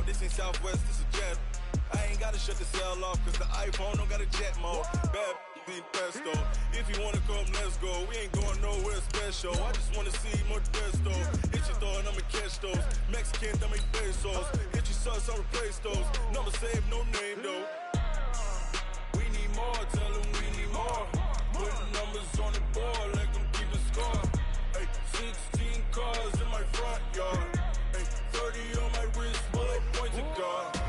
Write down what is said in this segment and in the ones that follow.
dog, this ain't Southwest, this is jet. I ain't gotta shut the cell off, cause the iPhone don't got a jet mode. Bad need pesto. If you wanna come, let's go. We ain't going nowhere special. I just wanna see more desto. Hit your thought, I'ma catch those. Mexican, I make pesos. Hit your sauce, I'll replace those. Number save, no name though. We need more, tell them we need more. Putting numbers on the board, let them keep the score. Ay, 16 cars in my front yard. Ay, 30 on my wrist, bullet points of God.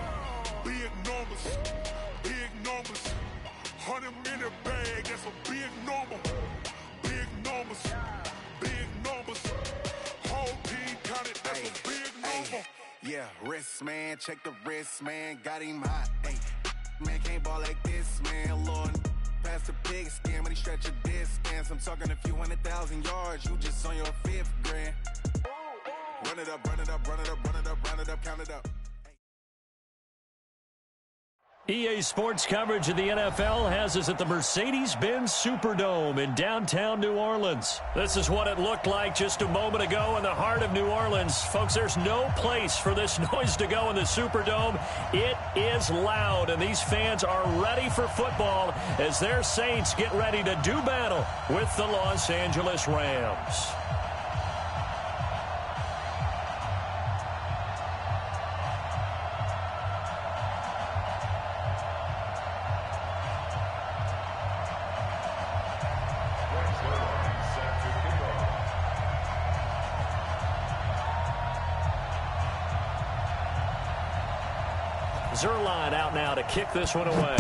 Big numbers, big numbers. 100 in a bag, that's a big number. Big numbers, big numbers. Whole team counted, that's a big number. Yeah, wrist man, check the wrist man, got him hot. Ay, man can't ball like this, man. Lord, past the pig skin when he stretch a distance. I'm talking a few 100,000 yards, you just on your 5th grand. Run it up, run it up, run it up, run it up, run it up, count it up. EA Sports coverage of the NFL has us at the Mercedes-Benz Superdome in downtown New Orleans. This is what it looked like just a moment ago in the heart of New Orleans. Folks, there's no place for this noise to go in the Superdome. It is loud, and these fans are ready for football as their Saints get ready to do battle with the Los Angeles Rams. Zerline out now to kick this one away.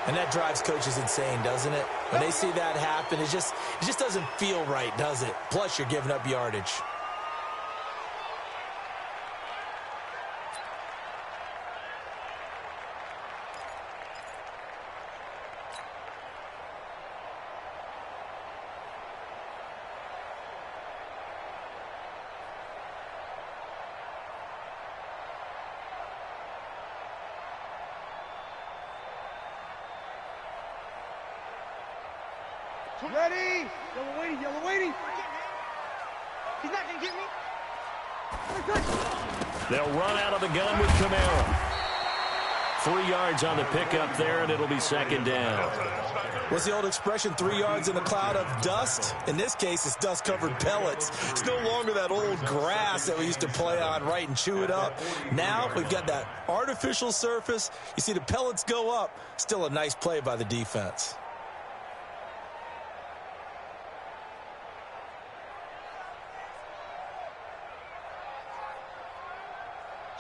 And that drives coaches insane, doesn't it? When they see that happen, it just doesn't feel right, does it? Plus, you're giving up yardage. Ready? Yellow waiting, yellow waiting. He's not going to get me. They'll run out of the gun with Kamara. 3 yards on the pickup there, and it'll be second down. What's the old expression, 3 yards in a cloud of dust? In this case, it's dust-covered pellets. It's no longer that old grass that we used to play on, right, and chew it up. Now we've got that artificial surface. You see the pellets go up. Still a nice play by the defense.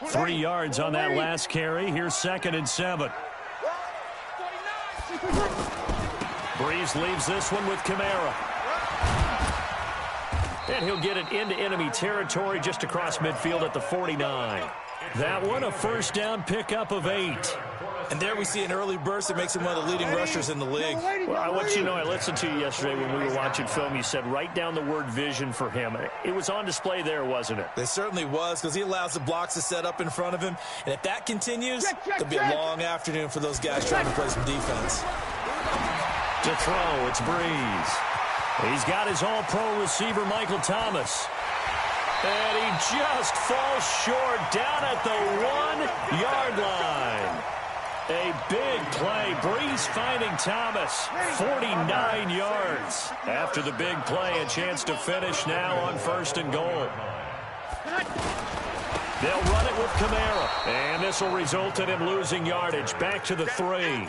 3 yards on that last carry. Here's 2nd and 7. Breeze leaves this one with Kamara. And he'll get it into enemy territory just across midfield at the 49. That one a first down pickup of 8. And there we see an early burst that makes him one of the leading rushers in the league. Well, I want you to know, I listened to you yesterday when we were watching film. You said write down the word vision for him. It was on display there, wasn't it? It certainly was, because he allows the blocks to set up in front of him. And if that continues, it'll be a long afternoon for those guys trying to play some defense. To throw, it's Breeze. He's got his all-pro receiver, Michael Thomas. And he just falls short down at the 1-yard line. A big play. Breeze finding Thomas. 49 yards. After the big play, a chance to finish now on 1st and goal. They'll run it with Kamara. And this will result in him losing yardage. Back to the 3.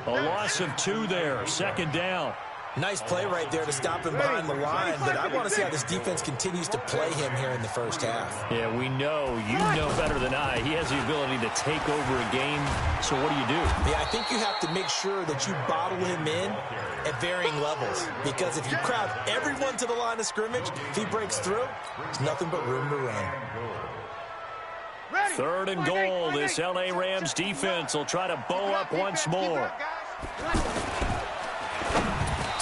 A loss of 2 there. 2nd down. Nice play right there to stop him behind the line, but I want to see how this defense continues to play him here in the first half. Yeah, we know. You know better than I. He has the ability to take over a game, so what do you do? Yeah, I think you have to make sure that you bottle him in at varying levels, because if you crowd everyone to the line of scrimmage, if he breaks through, there's nothing but room to run. 3rd and goal. This L.A. Rams defense will try to bow up once more.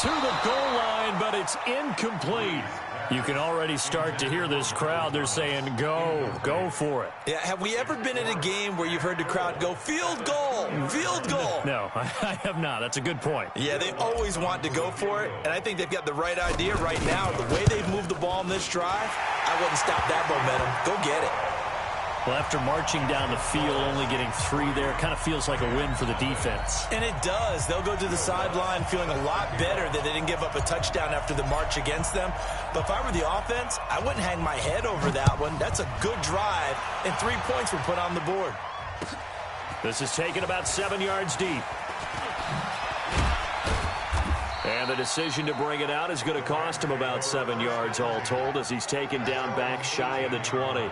To the goal line, but it's incomplete. You can already start to hear this crowd. They're saying, go for it. Yeah, have we ever been in a game where you've heard the crowd go, field goal, field goal? No, I have not. That's a good point. Yeah, they always want to go for it, and I think they've got the right idea right now. The way they've moved the ball in this drive, I wouldn't stop that momentum. Go get it. Well, after marching down the field, only getting 3 there, kind of feels like a win for the defense. And it does. They'll go to the sideline feeling a lot better that they didn't give up a touchdown after the march against them. But if I were the offense, I wouldn't hang my head over that one. That's a good drive, and 3 points were put on the board. This is taken about 7 yards deep. And the decision to bring it out is going to cost him about 7 yards all told as he's taken down back shy of the 20.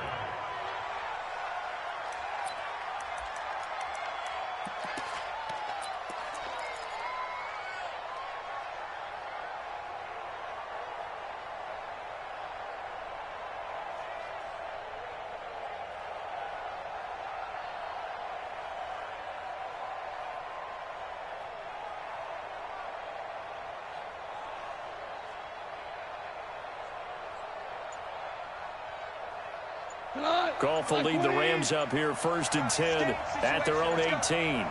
Goff will lead the Rams up here 1st and 10 at their own 18.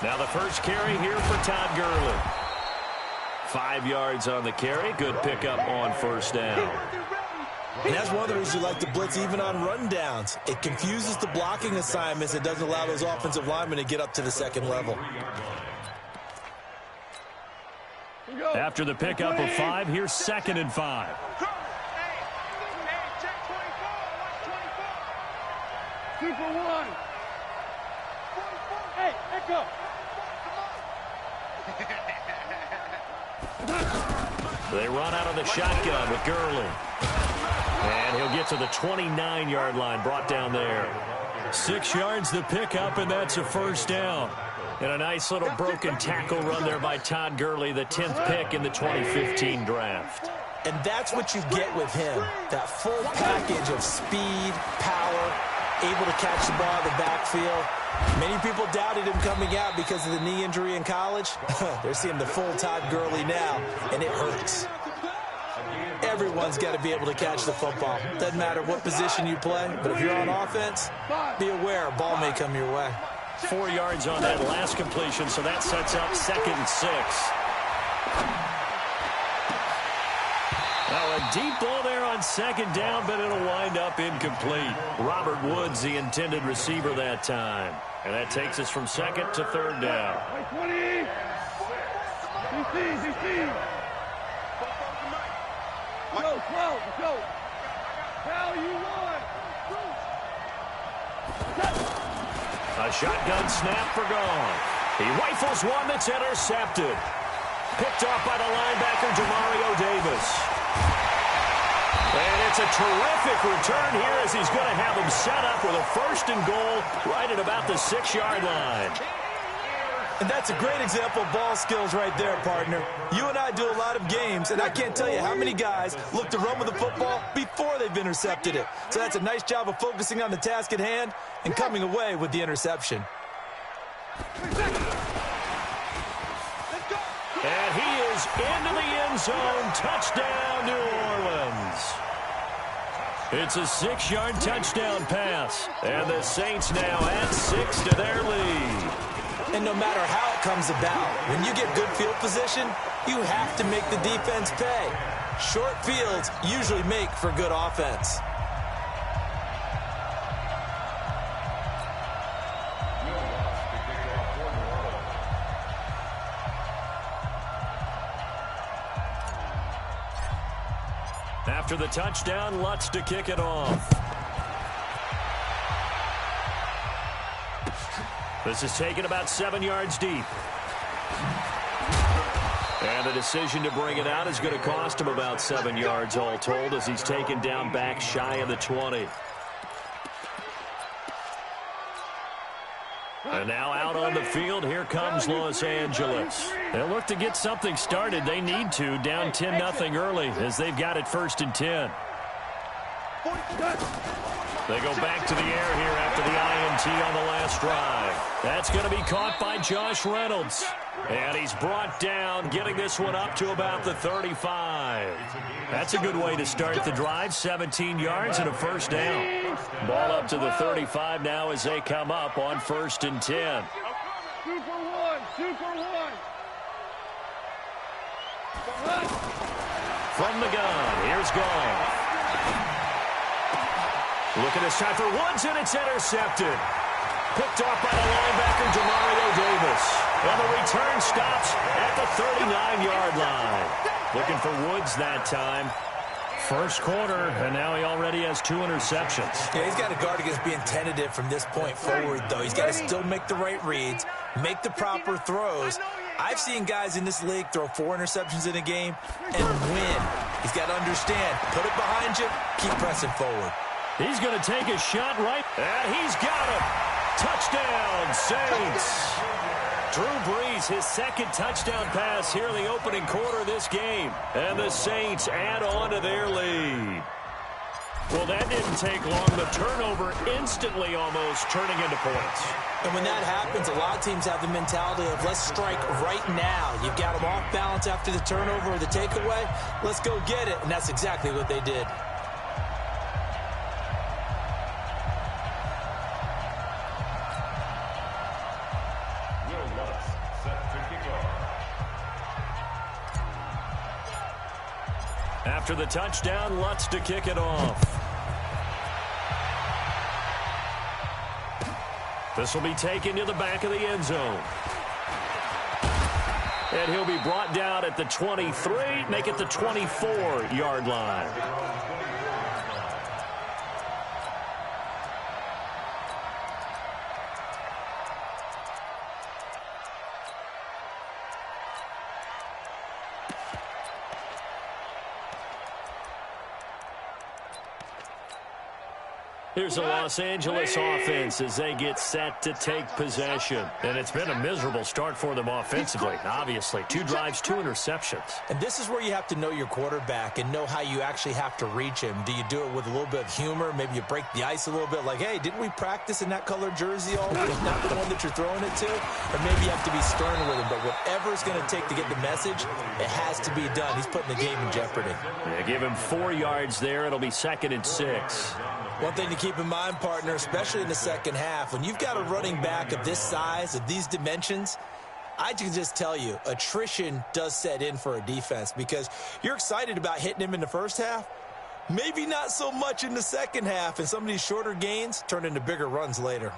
Now the first carry here for Todd Gurley. 5 yards on the carry. Good pickup on 1st down. And that's one of the reasons you like to blitz even on rundowns. It confuses the blocking assignments. It doesn't allow those offensive linemen to get up to the second level. After the pickup of 5, here's 2nd and 5. Super 1. Hey, echo. They run out of the shotgun with Gurley. And he'll get to the 29-yard line, brought down there. 6 yards the pickup, and that's a 1st down. And a nice little broken tackle run there by Todd Gurley, the 10th pick in the 2015 draft. And that's what you get with him, that full package of speed, power, able to catch the ball in the backfield. Many people doubted him coming out because of the knee injury in college. They're seeing the full Todd Gurley now, and it hurts. Everyone's got to be able to catch the football. Doesn't matter what position you play, but if you're on offense, be aware a ball may come your way. 4 yards on that last completion, so that sets up 2nd and 6. Now a deep ball there on 2nd down, but it'll wind up incomplete. Robert Woods, the intended receiver that time. And that takes us from 2nd to 3rd down. 20. DC. Go. How you want? A shotgun snap for Goff. He rifles one that's intercepted. Picked off by the linebacker, Demario Davis. And it's a terrific return here as he's going to have him set up with a 1st and goal right at about the 6-yard line. And that's a great example of ball skills right there, partner. You and I do a lot of games, and I can't tell you how many guys look to run with the football before they've intercepted it. So that's a nice job of focusing on the task at hand and coming away with the interception. And he is into the end zone. Touchdown, New Orleans. It's a 6-yard touchdown pass. And the Saints now add 6 to their lead. And no matter how it comes about, when you get good field position, you have to make the defense pay. Short fields usually make for good offense. After the touchdown, Lutz to kick it off. This is taken about 7 yards deep. And the decision to bring it out is going to cost him about 7 yards all told as he's taken down back shy of the 20. And now out on the field, here comes Los Angeles. They'll look to get something started. They need to, down 10-0 early as they've got it 1st and 10. They go back to the air here after the INT on the last drive. That's going to be caught by Josh Reynolds. And he's brought down, getting this one up to about the 35. That's a good way to start the drive. 17 yards and a 1st down. Ball up to the 35 now as they come up on 1st and 10. from the gun. Here's Goff. Looking this time for Woods, and it's intercepted. Picked off by the linebacker, Demario Davis. And the return stops at the 39-yard line. Looking for Woods that time. First quarter, and now he already has 2 interceptions. Yeah, he's got to guard against being tentative from this point forward, though. He's got to still make the right reads, make the proper throws. I've seen guys in this league throw 4 interceptions in a game and win. He's got to understand, put it behind you, keep pressing forward. He's going to take a shot right, and he's got him. Touchdown, Saints. Drew Brees, his second touchdown pass here in the opening quarter of this game. And the Saints add on to their lead. Well, that didn't take long. The turnover instantly almost turning into points. And when that happens, a lot of teams have the mentality of let's strike right now. You've got them off balance after the turnover or the takeaway. Let's go get it. And that's exactly what they did. After the touchdown, Lutz to kick it off. This will be taken to the back of the end zone. And he'll be brought down at the 23, make it the 24-yard line. Here's the Los Angeles offense as they get set to take possession. And it's been a miserable start for them offensively, obviously. 2 drives, 2 interceptions. And this is where you have to know your quarterback and know how you actually have to reach him. Do you do it with a little bit of humor? Maybe you break the ice a little bit like, hey, didn't we practice in that colored jersey all week? Not the one that you're throwing it to? Or maybe you have to be stern with him. But whatever it's going to take to get the message, it has to be done. He's putting the game in jeopardy. Yeah, give him 4 yards there. It'll be 2nd and 6. One thing to keep in mind, partner, especially in the second half, when you've got a running back of this size, of these dimensions, I can just tell you, attrition does set in for a defense because you're excited about hitting him in the first half, maybe not so much in the second half, and some of these shorter gains turn into bigger runs later.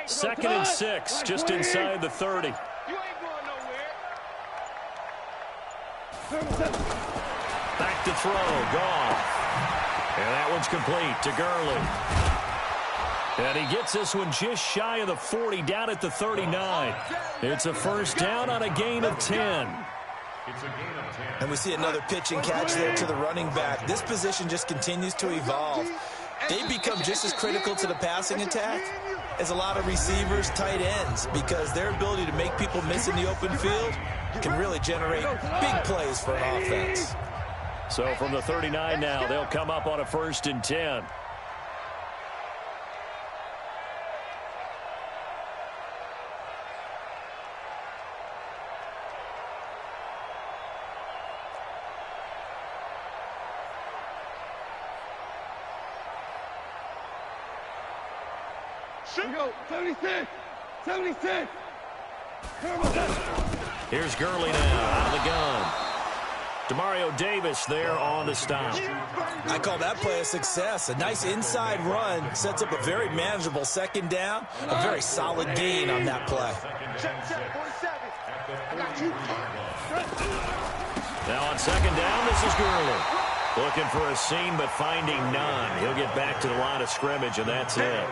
Second and 6, just inside the 30. You ain't going nowhere. Back to throw, Goff. And that one's complete to Gurley. And he gets this one just shy of the 40, down at the 39. It's a first down on a gain of 10. And we see another pitch and catch there to the running back. This position just continues to evolve. They become just as critical to the passing attack as a lot of receivers, tight ends, because their ability to make people miss in the open field can really generate big plays for an offense. So from the 39 now, they'll come up on a 1st and 10. Here we go. 76. 76. Here's Gurley now out of the gun. Demario Davis there on the stop. I call that play a success. A nice inside run sets up a very manageable second down. A very solid gain on that play. Now on second down, this is Gurley. Looking for a seam, but finding none. He'll get back to the line of scrimmage, and that's it.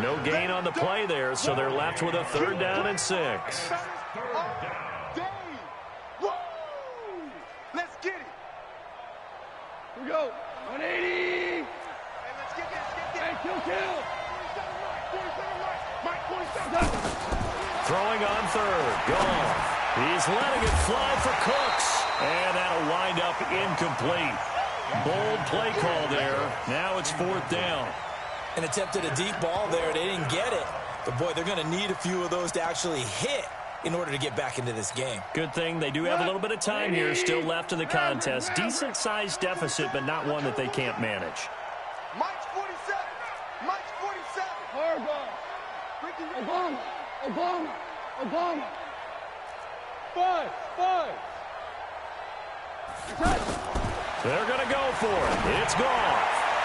No gain on the play there, so they're left with a 3rd down and 6. Let's get it. Here we go. 180. Hey, let's get this. Hey, kill. 47 right. 47 right. Throwing on 3rd. Goff. He's letting it fly for Cooks. And that'll wind up incomplete. Bold play call there. Now it's 4th down. And attempted a deep ball there. They didn't get it. But, boy, they're going to need a few of those to actually hit in order to get back into this game. Good thing they do have a little bit of time here still left in the contest. Decent-sized deficit, but not one that they can't manage. Mike's 47. Mike's 47. Harbaugh. Obama. Five. They're going to go for it. It's gone.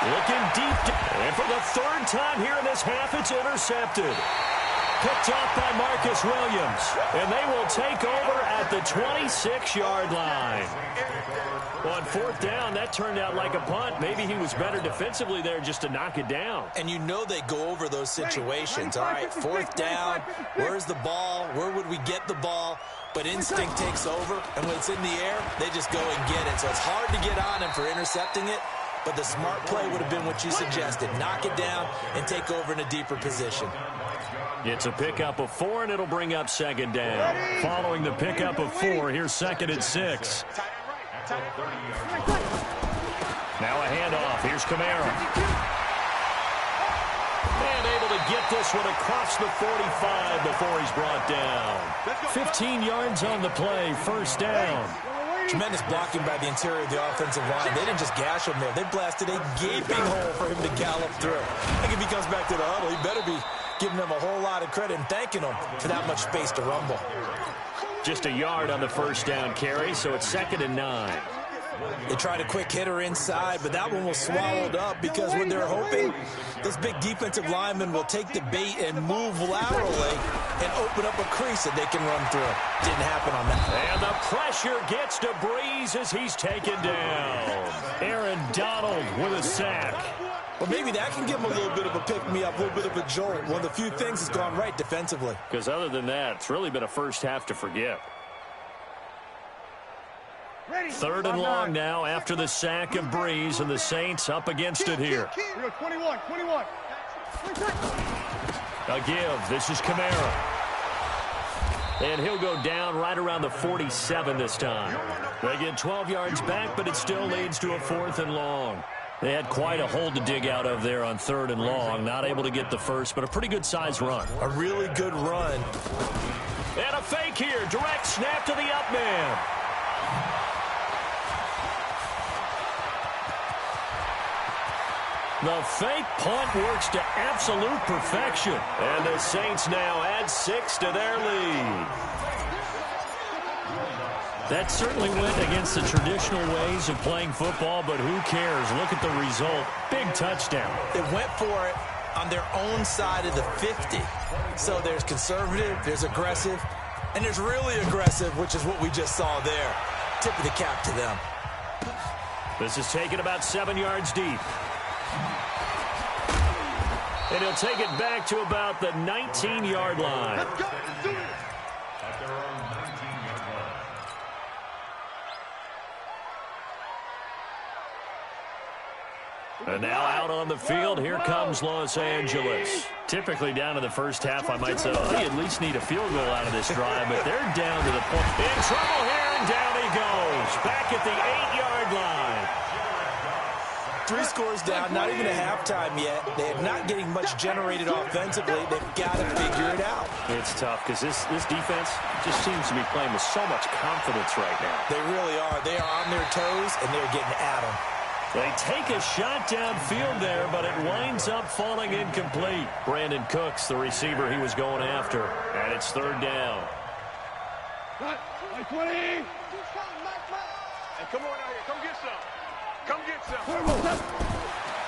Looking deep. And for the third time here in this half, it's intercepted. Picked off by Marcus Williams. And they will take over at the 26-yard line. Well, on fourth down, that turned out like a punt. Maybe he was better defensively there just to knock it down. And you know they go over those situations. All right, fourth down, where's the ball? Where would we get the ball? But instinct takes over, and when it's in the air, they just go and get it. So it's hard to get on him for intercepting it, but the smart play would have been what you suggested. Knock it down and take over in a deeper position. It's a pickup of 4, and it'll bring up second down. Following the pickup of 4, here's 2nd and 6. Now a handoff. Here's Kamara. And able to get this one across the 45 before he's brought down. 15 yards on the play, first down. Tremendous blocking by the interior of the offensive line. They didn't just gash him there. They blasted a gaping hole for him to gallop through. I think if he comes back to the huddle, he better be giving them a whole lot of credit and thanking them for that much space to rumble. Just a yard on the first down carry, so it's 2nd and 9. They tried a quick hitter inside, but that one was swallowed up because what they're hoping, this big defensive lineman will take the bait and move laterally and open up a crease that they can run through. Didn't happen on that. And the pressure gets to Breeze as he's taken down. Aaron Donald with a sack. Well, maybe that can give him a little bit of a pick-me-up, a little bit of a jolt. One of the few things that's gone right defensively. Because other than that, it's really been a first half to forget. 3rd and long now after the sack of Breeze, and the Saints up against it here. 21. A give. This is Kamara. And he'll go down right around the 47 this time. They get 12 yards back, but it still leads to a 4th and long. They had quite a hole to dig out of there on 3rd and long. Not able to get the first, but a pretty good-sized run. A really good run. And a fake here. Direct snap to the up man. The fake punt works to absolute perfection. And the Saints now add 6 to their lead. That certainly went against the traditional ways of playing football, but who cares? Look at the result. Big touchdown. They went for it on their own side of the 50. So there's conservative, there's aggressive, and there's really aggressive, which is what we just saw there. Tip of the cap to them. This is taken about 7 yards deep. And he'll take it back to about the 19-yard line. Let's go. Do it. And now out on the field, here comes Los Angeles. Typically down to the first half, I might say, oh, you at least need a field goal out of this drive, but they're down to the point. In trouble here, and down he goes. Back at the 8-yard line. 3 scores down, not even a halftime yet. They are not getting much generated offensively. They've got to figure it out. It's tough because this defense just seems to be playing with so much confidence right now. They really are. They are on their toes, and they're getting at them. They take a shot downfield there, but it winds up falling incomplete. Brandon Cooks, the receiver he was going after, and it's 3rd down. Cut. 20. Hey, come on out here. Come get some. Come get some.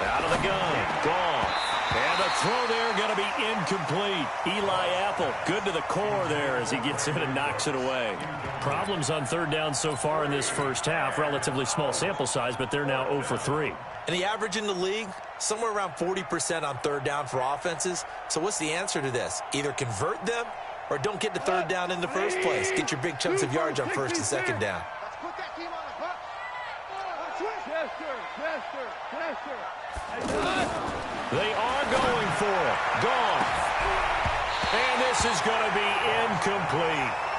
Out of the gun. Gone. And the throw there going to be incomplete. Eli Apple, good to the core there as he gets in and knocks it away. Problems on 3rd down so far in this first half. Relatively small sample size, but they're now 0 for 3. And the average in the league, somewhere around 40% on 3rd down for offenses. So what's the answer to this? Either convert them or don't get to 3rd down in the first place. Get your big chunks of yards on 1st and 2nd down. They are going for it. Gone. And this is going to be incomplete.